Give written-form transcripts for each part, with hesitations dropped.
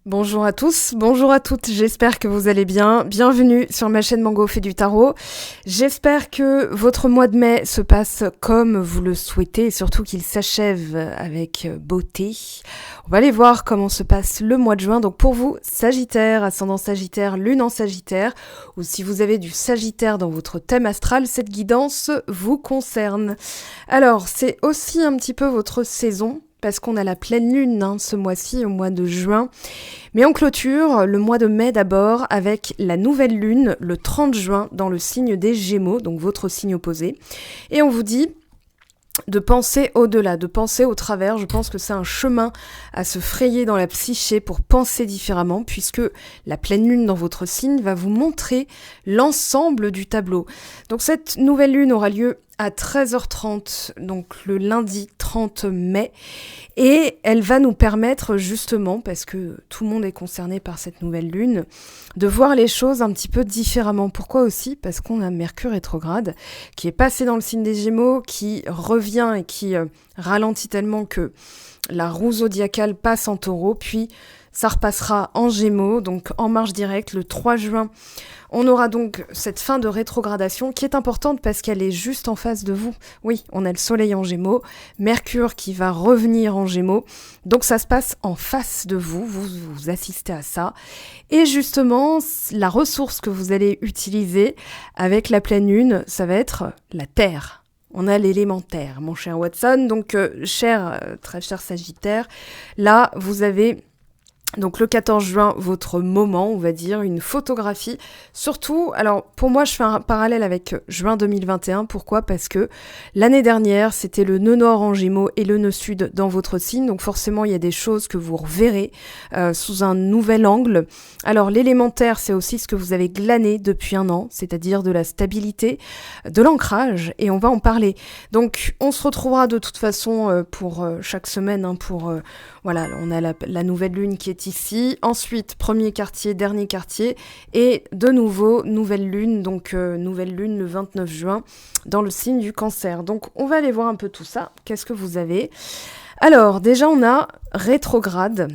Bonjour à tous, bonjour à toutes, j'espère que vous allez bien. Bienvenue sur ma chaîne Mango fait du tarot. J'espère que votre mois de mai se passe comme vous le souhaitez et surtout qu'il s'achève avec beauté. On va aller voir comment se passe le mois de juin. Donc pour vous, Sagittaire, ascendant Sagittaire, lune en Sagittaire, ou si vous avez du Sagittaire dans votre thème astral, cette guidance vous concerne. Alors c'est aussi un petit peu votre saison, parce qu'on a la pleine lune ce mois-ci, au mois de juin. Mais on clôture le mois de mai d'abord avec la nouvelle lune, le 30 juin, dans le signe des Gémeaux, donc votre signe opposé. Et on vous dit de penser au-delà, de penser au travers. Je pense que c'est un chemin à se frayer dans la psyché pour penser différemment, puisque la pleine lune dans votre signe va vous montrer l'ensemble du tableau. Donc cette nouvelle lune aura lieu à 13h30, donc le lundi 30 mai, et elle va nous permettre justement, parce que tout le monde est concerné par cette nouvelle lune, de voir les choses un petit peu différemment. Pourquoi aussi ? Parce qu'on a Mercure rétrograde qui est passé dans le signe des Gémeaux, qui revient et qui ralentit tellement que la roue zodiacale passe en Taureau, puis ça repassera en Gémeaux, donc en marche directe le 3 juin. On aura donc cette fin de rétrogradation qui est importante parce qu'elle est juste en face de vous. Oui, on a le soleil en Gémeaux, Mercure qui va revenir en Gémeaux, donc ça se passe en face de vous, vous assistez à ça. Et justement, la ressource que vous allez utiliser avec la pleine lune, ça va être la Terre. On a l'élémentaire, mon cher Watson, donc très cher Sagittaire, là vous avez... Donc le 14 juin, votre moment, on va dire, une photographie. Surtout, alors pour moi, je fais un parallèle avec juin 2021. Pourquoi ? Parce que l'année dernière, c'était le nœud nord en Gémeaux et le nœud sud dans votre signe. Donc forcément, il y a des choses que vous reverrez sous un nouvel angle. Alors l'élémentaire, c'est aussi ce que vous avez glané depuis un an, c'est-à-dire de la stabilité, de l'ancrage, et on va en parler. Donc on se retrouvera de toute façon pour chaque semaine, voilà, on a la nouvelle lune qui est ici. Ensuite, premier quartier, dernier quartier. Et de nouveau, nouvelle lune. Donc, nouvelle lune le 29 juin dans le signe du Cancer. Donc, on va aller voir un peu tout ça. Qu'est-ce que vous avez ? Alors, déjà, on a rétrograde.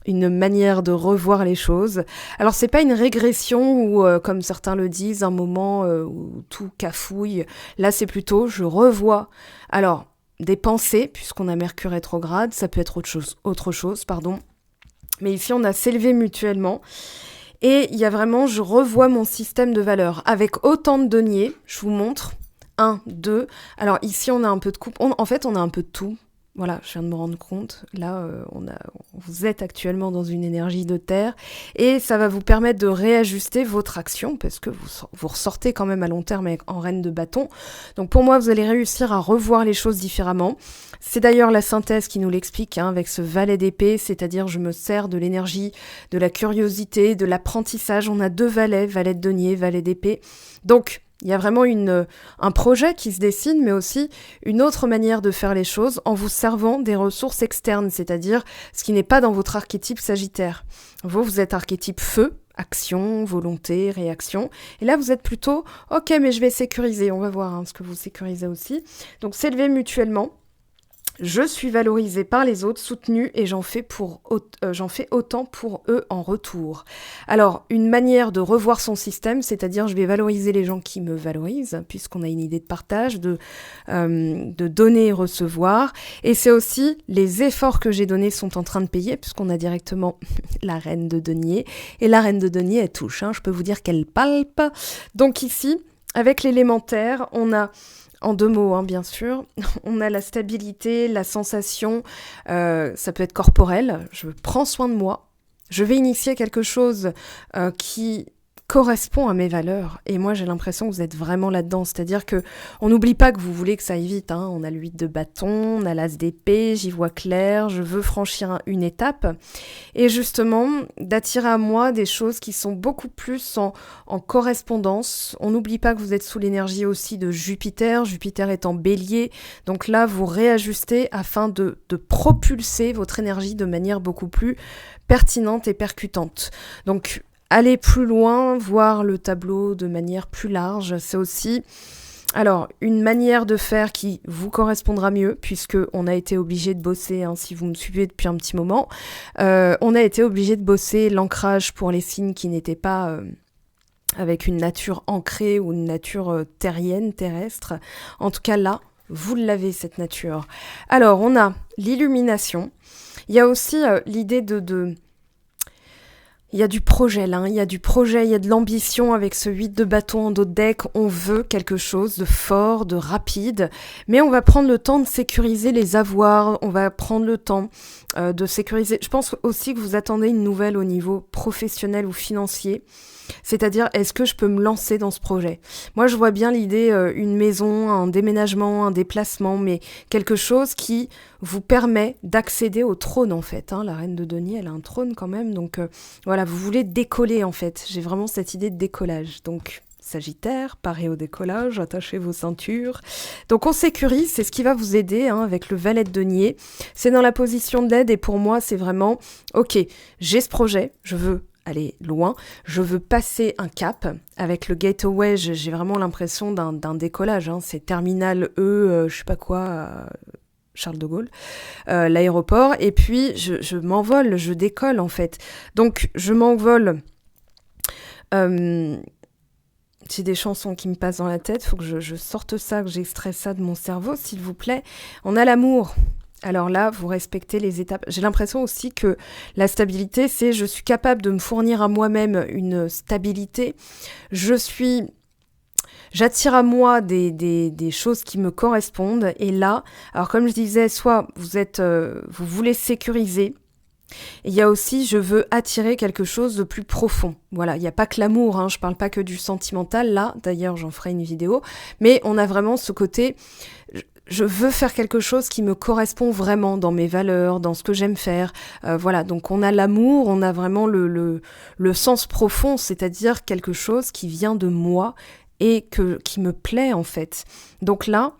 Une manière de revoir les choses. Alors, c'est pas une régression ou, comme certains le disent, un moment où tout cafouille. Là, c'est plutôt, je revois. Alors, des pensées, puisqu'on a Mercure rétrograde, ça peut être autre chose. Mais ici, on a s'élever mutuellement. Et il y a vraiment, je revois mon système de valeurs. Avec autant de deniers, je vous montre. 1, 2. Alors ici, on a un peu de coupe. En fait, on a un peu de tout. Voilà, je viens de me rendre compte. Là, vous êtes actuellement dans une énergie de terre et ça va vous permettre de réajuster votre action parce que vous ressortez quand même à long terme en reine de bâton. Donc pour moi, vous allez réussir à revoir les choses différemment. C'est d'ailleurs la synthèse qui nous l'explique avec ce valet d'épée, c'est-à-dire je me sers de l'énergie, de la curiosité, de l'apprentissage. On a 2 valets, valet de denier, valet d'épée. Donc, il y a vraiment un projet qui se dessine, mais aussi une autre manière de faire les choses en vous servant des ressources externes, c'est-à-dire ce qui n'est pas dans votre archétype Sagittaire. Vous êtes archétype feu, action, volonté, réaction. Et là, vous êtes plutôt, ok, mais je vais sécuriser. On va voir ce que vous sécurisez aussi. Donc, s'élever mutuellement. Je suis valorisée par les autres, soutenue, et j'en fais autant pour eux en retour. Alors, une manière de revoir son système, c'est-à-dire je vais valoriser les gens qui me valorisent, puisqu'on a une idée de partage, de donner et recevoir. Et c'est aussi les efforts que j'ai donnés sont en train de payer, puisqu'on a directement la reine de denier. Et la reine de denier, elle touche, je peux vous dire qu'elle palpe. Donc ici, avec l'élémentaire, on a... En 2 mots, bien sûr. On a la stabilité, la sensation, ça peut être corporel. Je prends soin de moi. Je vais initier quelque chose qui correspond à mes valeurs. Et moi, j'ai l'impression que vous êtes vraiment là-dedans. C'est-à-dire que on n'oublie pas que vous voulez que ça aille vite. On a le 8 de bâton, on a l'as d'épée, j'y vois clair, je veux franchir une étape. Et justement, d'attirer à moi des choses qui sont beaucoup plus en correspondance. On n'oublie pas que vous êtes sous l'énergie aussi de Jupiter. Jupiter est en bélier. Donc là, vous réajustez afin de propulser votre énergie de manière beaucoup plus pertinente et percutante. Donc, aller plus loin, voir le tableau de manière plus large, c'est aussi Alors, une manière de faire qui vous correspondra mieux, puisque on a été obligé de bosser, hein, si vous me suivez depuis un petit moment, on a été obligé de bosser l'ancrage pour les signes qui n'étaient pas avec une nature ancrée ou une nature terrienne, terrestre. En tout cas, là, vous l'avez, cette nature. Alors, on a l'illumination. Il y a aussi l'idée il y a du projet là, hein. Il y a du projet, il y a de l'ambition avec ce 8 de bâton en dos de deck. On veut quelque chose de fort, de rapide, mais on va prendre le temps de sécuriser les avoirs, on va prendre le temps de sécuriser. Je pense aussi que vous attendez une nouvelle au niveau professionnel ou financier. C'est-à-dire, est-ce que je peux me lancer dans ce projet ? Moi, je vois bien l'idée, une maison, un déménagement, un déplacement, mais quelque chose qui vous permet d'accéder au trône, en fait. Hein. La reine de denier, elle a un trône quand même, donc voilà, vous voulez décoller, en fait. J'ai vraiment cette idée de décollage, donc... Sagittaire, paré au décollage, attachez vos ceintures. Donc on sécurise, c'est ce qui va vous aider hein, avec le valet de denier. C'est dans la position de l'aide et pour moi c'est vraiment, ok, j'ai ce projet, je veux aller loin, je veux passer un cap. Avec le gateway, j'ai vraiment l'impression d'un décollage. Hein. C'est terminal E, je sais pas quoi... Charles de Gaulle, l'aéroport, et puis je m'envole, je décolle en fait. Donc je m'envole... J'ai des chansons qui me passent dans la tête, il faut que je sorte ça, que j'extrais ça de mon cerveau, s'il vous plaît. On a l'amour. Alors là, vous respectez les étapes. J'ai l'impression aussi que la stabilité, c'est je suis capable de me fournir à moi-même une stabilité. J'attire à moi des choses qui me correspondent. Et là, alors comme je disais, soit vous voulez sécuriser. Il y a aussi, je veux attirer quelque chose de plus profond. Voilà, il n'y a pas que l'amour, hein, je parle pas que du sentimental, là, d'ailleurs j'en ferai une vidéo, mais on a vraiment ce côté, je veux faire quelque chose qui me correspond vraiment dans mes valeurs, dans ce que j'aime faire. Voilà, donc on a l'amour, on a vraiment le sens profond, c'est-à-dire quelque chose qui vient de moi et qui me plaît en fait. Donc là,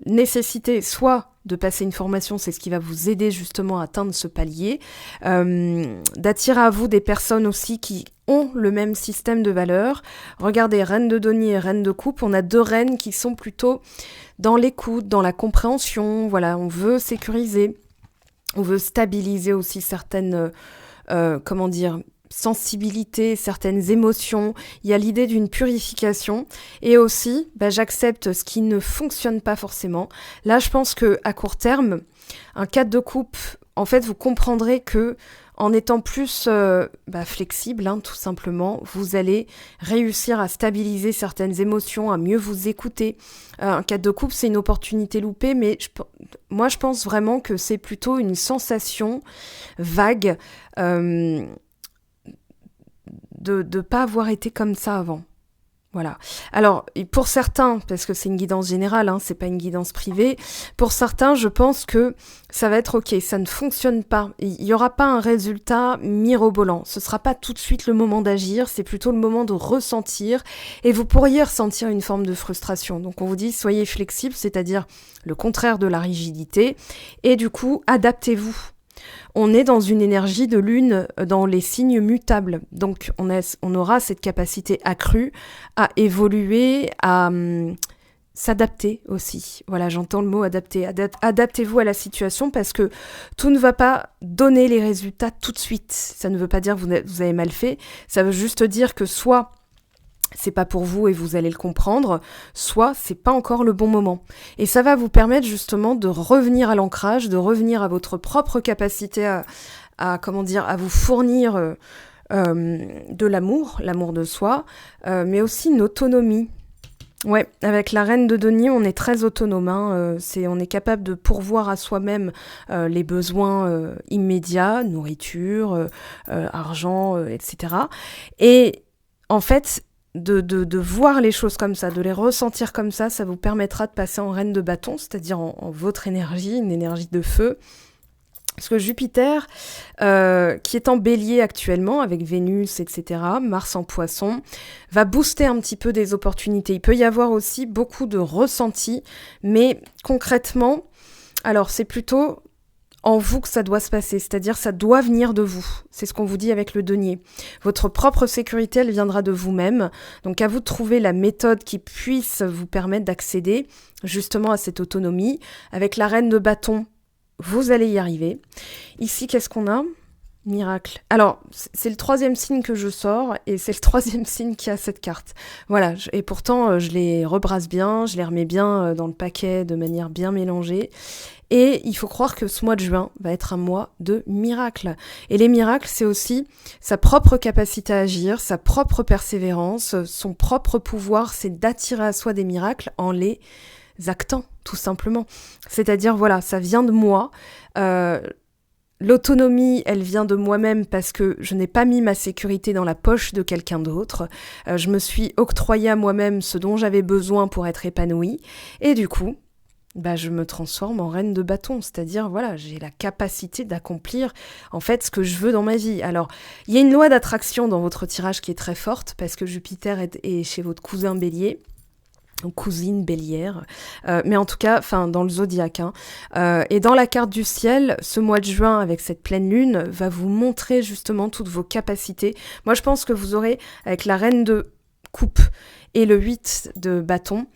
nécessité soit de passer une formation, c'est ce qui va vous aider justement à atteindre ce palier, d'attirer à vous des personnes aussi qui ont le même système de valeurs. Regardez, reine de denier et reine de coupe, on a deux reines qui sont plutôt dans l'écoute, dans la compréhension, voilà, on veut sécuriser, on veut stabiliser aussi certaines, sensibilité, certaines émotions, il y a l'idée d'une purification et aussi j'accepte ce qui ne fonctionne pas forcément. Là je pense que à court terme, un 4 de coupe, en fait vous comprendrez que en étant plus flexible, hein, tout simplement, vous allez réussir à stabiliser certaines émotions, à mieux vous écouter. Un 4 de coupe, c'est une opportunité loupée, mais moi je pense vraiment que c'est plutôt une sensation vague, de pas avoir été comme ça avant. Voilà. Alors, pour certains, parce que c'est une guidance générale, hein, c'est pas une guidance privée, pour certains, je pense que ça va être ok, ça ne fonctionne pas. Il y aura pas un résultat mirobolant. Ce sera pas tout de suite le moment d'agir, c'est plutôt le moment de ressentir, et vous pourriez ressentir une forme de frustration. Donc on vous dit, soyez flexible, c'est-à-dire le contraire de la rigidité, et du coup, adaptez-vous. On est dans une énergie de lune dans les signes mutables. Donc, on aura cette capacité accrue à évoluer, à s'adapter aussi. Voilà, j'entends le mot adapter. Adaptez-vous à la situation parce que tout ne va pas donner les résultats tout de suite. Ça ne veut pas dire que vous avez mal fait. Ça veut juste dire que soit c'est pas pour vous et vous allez le comprendre, soit c'est pas encore le bon moment. Et ça va vous permettre justement de revenir à l'ancrage, de revenir à votre propre capacité à vous fournir de l'amour de soi, mais aussi une autonomie. Ouais, avec la reine de denier, on est très autonome. Hein, on est capable de pourvoir à soi-même les besoins immédiats, nourriture, argent, etc. Et en fait, de voir les choses comme ça, de les ressentir comme ça vous permettra de passer en reine de bâton, c'est-à-dire en votre énergie, une énergie de feu. Parce que Jupiter, qui est en bélier actuellement, avec Vénus, etc., Mars en poisson, va booster un petit peu des opportunités. Il peut y avoir aussi beaucoup de ressentis, mais concrètement, alors c'est plutôt en vous que ça doit se passer, c'est-à-dire ça doit venir de vous. C'est ce qu'on vous dit avec le denier. Votre propre sécurité, elle viendra de vous-même. Donc à vous de trouver la méthode qui puisse vous permettre d'accéder justement à cette autonomie. Avec la reine de bâton, vous allez y arriver. Ici, qu'est-ce qu'on a ? Miracle. Alors, c'est le 3e signe que je sors et c'est le 3e signe qui a cette carte. Voilà, et pourtant, je les rebrasse bien, je les remets bien dans le paquet de manière bien mélangée. Et il faut croire que ce mois de juin va être un mois de miracles. Et les miracles, c'est aussi sa propre capacité à agir, sa propre persévérance, son propre pouvoir, c'est d'attirer à soi des miracles en les actant, tout simplement. C'est-à-dire, voilà, ça vient de moi. L'autonomie, elle vient de moi-même parce que je n'ai pas mis ma sécurité dans la poche de quelqu'un d'autre. Je me suis octroyé à moi-même ce dont j'avais besoin pour être épanouie. Et du coup, je me transforme en reine de bâton, c'est-à-dire, voilà, j'ai la capacité d'accomplir, en fait, ce que je veux dans ma vie. Alors, il y a une loi d'attraction dans votre tirage qui est très forte, parce que Jupiter est chez votre cousin Bélier, ou cousine bélière, mais en tout cas, dans le zodiaque. Et dans la carte du ciel, ce mois de juin, avec cette pleine lune, va vous montrer justement toutes vos capacités. Moi, je pense que vous aurez, avec la reine de coupe et le 8 de bâton,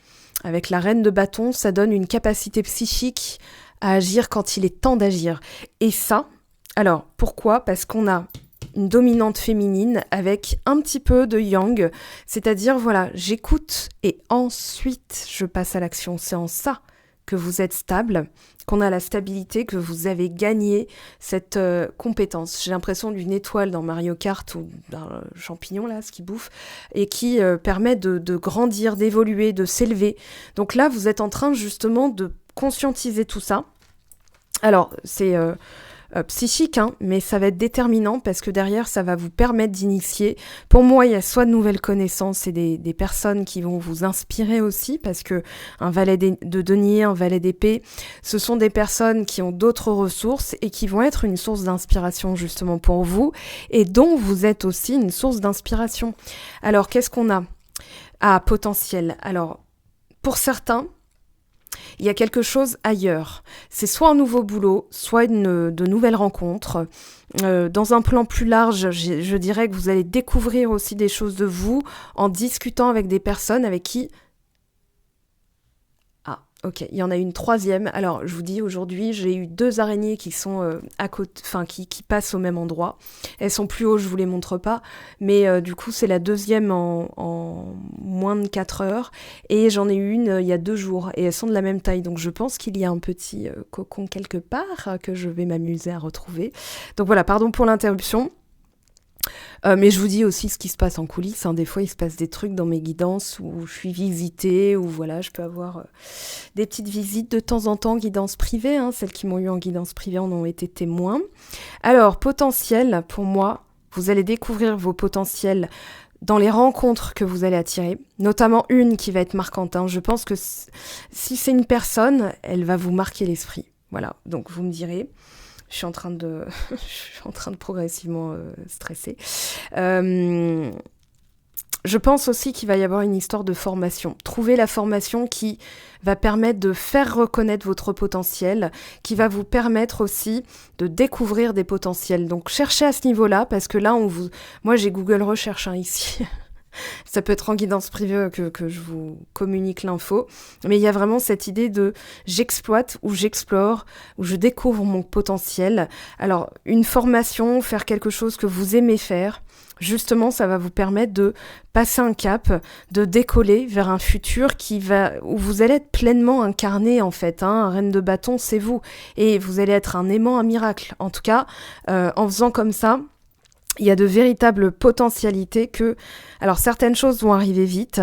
avec la reine de bâton, ça donne une capacité psychique à agir quand il est temps d'agir. Et ça, alors, pourquoi ? Parce qu'on a une dominante féminine avec un petit peu de yang, c'est-à-dire, voilà, j'écoute et ensuite je passe à l'action. C'est en ça que vous êtes stable, qu'on a la stabilité, que vous avez gagné cette compétence. J'ai l'impression d'une étoile dans Mario Kart ou d'un champignon, là, ce qui bouffe, et qui permet de grandir, d'évoluer, de s'élever. Donc là, vous êtes en train justement de conscientiser tout ça. Alors, c'est psychique, mais ça va être déterminant parce que derrière, ça va vous permettre d'initier. Pour moi, il y a soit de nouvelles connaissances et des personnes qui vont vous inspirer aussi, parce que un valet de denier, un valet d'épée, ce sont des personnes qui ont d'autres ressources et qui vont être une source d'inspiration justement pour vous et dont vous êtes aussi une source d'inspiration. Alors, qu'est-ce qu'on a ? Potentiel. Alors, pour certains, il y a quelque chose ailleurs. C'est soit un nouveau boulot, soit de nouvelles rencontres. Dans un plan plus large, je dirais que vous allez découvrir aussi des choses de vous en discutant avec des personnes avec qui... Ok, il y en a une 3e. Alors, je vous dis, aujourd'hui, j'ai eu 2 araignées qui sont à côté, qui passent au même endroit. Elles sont plus hautes, je vous les montre pas, mais du coup, c'est la 2e en moins de 4 heures. Et j'en ai eu une il y a 2 jours, et elles sont de la même taille. Donc, je pense qu'il y a un petit cocon quelque part que je vais m'amuser à retrouver. Donc voilà, pardon pour l'interruption. Mais je vous dis aussi ce qui se passe en coulisses. Des fois, il se passe des trucs dans mes guidances où je suis visitée, où voilà, je peux avoir des petites visites de temps en temps, guidances privées. Celles qui m'ont eu en guidance privée en ont été témoins. Alors, potentiel, pour moi, vous allez découvrir vos potentiels dans les rencontres que vous allez attirer, notamment une qui va être marquante. Je pense que si c'est une personne, elle va vous marquer l'esprit. Voilà, donc vous me direz... Je suis en train de progressivement stresser. Je pense aussi qu'il va y avoir une histoire de formation. Trouver la formation qui va permettre de faire reconnaître votre potentiel, qui va vous permettre aussi de découvrir des potentiels. Donc cherchez à ce niveau-là, parce que là, moi j'ai Google Recherche ici. Ça peut être en guidance privée que je vous communique l'info, mais il y a vraiment cette idée de j'exploite ou j'explore, ou je découvre mon potentiel. Alors, une formation, faire quelque chose que vous aimez faire, justement, ça va vous permettre de passer un cap, de décoller vers un futur où vous allez être pleinement incarné, en fait. Un reine de bâton, c'est vous. Et vous allez être un aimant, un miracle. En tout cas, en faisant comme ça, il y a de véritables potentialités alors certaines choses vont arriver vite,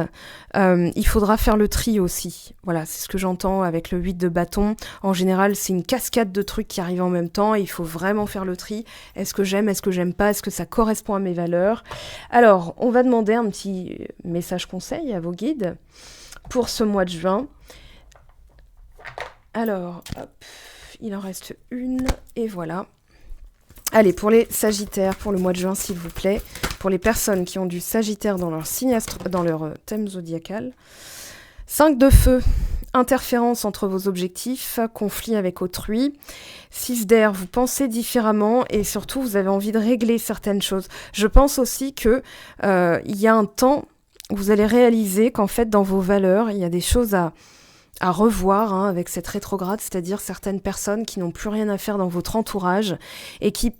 il faudra faire le tri aussi. Voilà, c'est ce que j'entends avec le 8 de bâton. En général, c'est une cascade de trucs qui arrivent en même temps et il faut vraiment faire le tri. Est-ce que j'aime, est-ce que j'aime pas, est-ce que ça correspond à mes valeurs ? Alors, on va demander un petit message conseil à vos guides pour ce mois de juin. Alors, hop, il en reste une et voilà. Allez, pour les Sagittaires, pour le mois de juin, s'il vous plaît, pour les personnes qui ont du Sagittaire dans leur signe dans leur thème zodiacal. 5 de feu. interférence entre vos objectifs, conflit avec autrui. 6 d'air, vous pensez différemment et surtout vous avez envie de régler certaines choses. Je pense aussi que il y a un temps où vous allez réaliser qu'en fait dans vos valeurs, il y a des choses à revoir avec cette rétrograde, c'est-à-dire certaines personnes qui n'ont plus rien à faire dans votre entourage et qui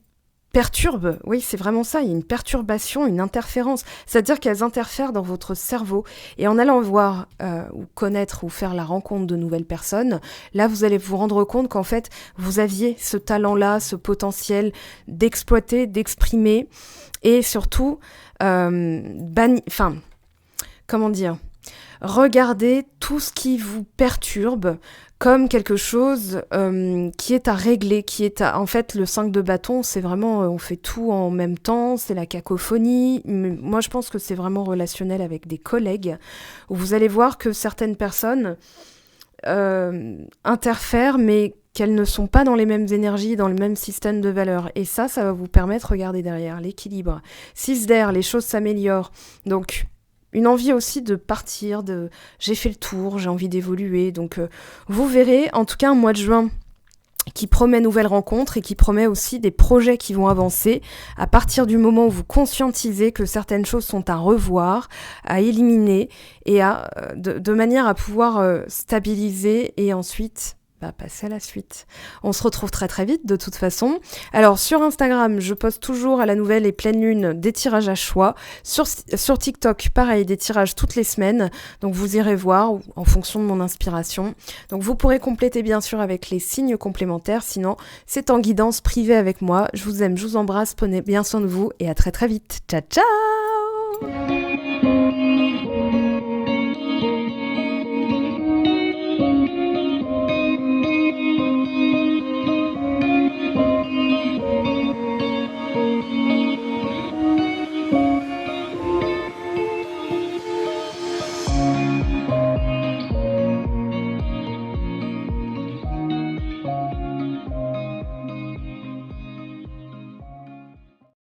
perturbent, oui c'est vraiment ça, il y a une perturbation, une interférence, c'est-à-dire qu'elles interfèrent dans votre cerveau et en allant voir ou connaître ou faire la rencontre de nouvelles personnes, là vous allez vous rendre compte qu'en fait vous aviez ce talent-là, ce potentiel d'exploiter, d'exprimer et surtout, regardez tout ce qui vous perturbe comme quelque chose qui est à régler, En fait, le 5 de bâton, c'est vraiment... on fait tout en même temps, c'est la cacophonie. Mais moi, je pense que c'est vraiment relationnel avec des collègues, où vous allez voir que certaines personnes interfèrent, mais qu'elles ne sont pas dans les mêmes énergies, dans le même système de valeurs. Et ça va vous permettre, regardez derrière, l'équilibre. 6 d'air, les choses s'améliorent. Donc... une envie aussi de partir, j'ai fait le tour, j'ai envie d'évoluer. Donc vous verrez, en tout cas un mois de juin qui promet nouvelles rencontres et qui promet aussi des projets qui vont avancer à partir du moment où vous conscientisez que certaines choses sont à revoir, à éliminer et de manière à pouvoir stabiliser et ensuite... passer à la suite. On se retrouve très très vite de toute façon. Alors sur Instagram, je poste toujours à la nouvelle et pleine lune des tirages à choix. Sur TikTok, pareil, des tirages toutes les semaines. Donc vous irez voir en fonction de mon inspiration. Donc vous pourrez compléter bien sûr avec les signes complémentaires. Sinon, c'est en guidance privée avec moi. Je vous aime, je vous embrasse, prenez bien soin de vous et à très très vite. Ciao ciao!